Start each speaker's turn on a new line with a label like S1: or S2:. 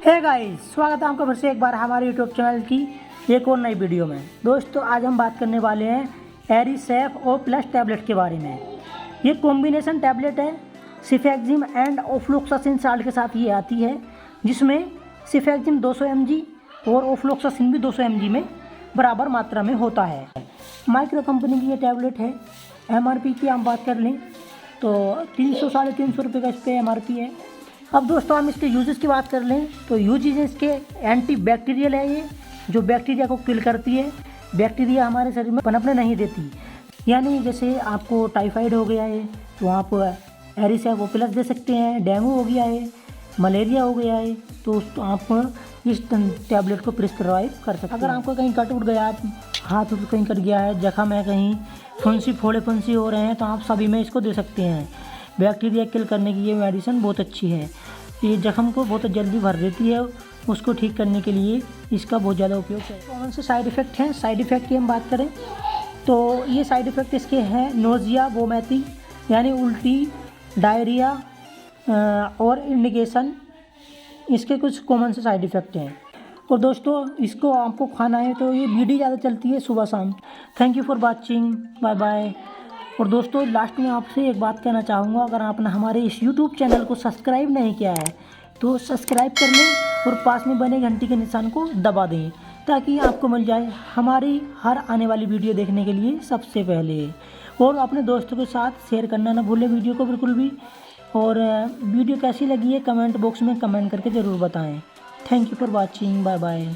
S1: Hey guys, स्वागत है आपका फिर से एक बार हमारे यूट्यूब चैनल की एक और नई वीडियो में। दोस्तों आज हम बात करने वाले हैं एरिसेफ ओ प्लस टैबलेट के बारे में। ये कॉम्बिनेशन टैबलेट है सिफेक्जिम एंड ओफ्लोक्सासिन साल्ट के साथ ये आती है, जिसमें सिफेक्जिम 200 mg और ओफ्लोक्सासिन भी 200 mg में बराबर मात्रा में होता है। माइक्रो कंपनी की ये टैबलेट है। MRP की हम बात कर लें तो 300-350 रुपये का इस पर MRP है। अब दोस्तों हम इसके यूजेस की बात कर लें तो यूजेस इसके एंटी बैक्टीरियल है, ये जो बैक्टीरिया को किल करती है। बैक्टीरिया हमारे शरीर में पनपने नहीं देती, यानी जैसे आपको टाइफाइड हो गया है तो आप एरिसेफ ओ प्लस दे सकते हैं। डेंगू हो गया है, मलेरिया हो गया है तो आप इस टैबलेट को प्रिस्क्राइब कर सकते हैं। अगर आपको कहीं कट उठ गया, हाथ उठ कहीं कट गया है, जख्म है, कहीं फुंसी फोड़े फुंसी हो रहे हैं तो आप सभी में इसको दे सकते हैं। बैक्टीरिया किल करने की ये मेडिसिन बहुत अच्छी है। ये जख्म को बहुत जल्दी भर देती है, उसको ठीक करने के लिए इसका बहुत ज़्यादा उपयोग है। कौन से साइड इफ़ेक्ट हैं? साइड इफ़ेक्ट की हम बात करें तो ये साइड इफ़ेक्ट इसके हैं नोजिया, वोमिटिंग यानी उल्टी, डायरिया और इंडिकेशन, इसके कुछ कॉमन से साइड इफ़ेक्ट हैं। और दोस्तों इसको आपको खाना है तो ये बीडी ज़्यादा चलती है सुबह शाम। Thank you for watching, bye bye. और दोस्तों लास्ट में आपसे एक बात कहना चाहूँगा, अगर आपने हमारे इस यूट्यूब चैनल को सब्सक्राइब नहीं किया है तो सब्सक्राइब कर लें और पास में बने घंटी के निशान को दबा दें, ताकि आपको मिल जाए हमारी हर आने वाली वीडियो देखने के लिए सबसे पहले। और अपने दोस्तों के साथ शेयर करना ना भूलें वीडियो को बिल्कुल भी। और वीडियो कैसी लगी है कमेंट बॉक्स में कमेंट करके ज़रूर बताएँ। Thank you for watching, bye bye.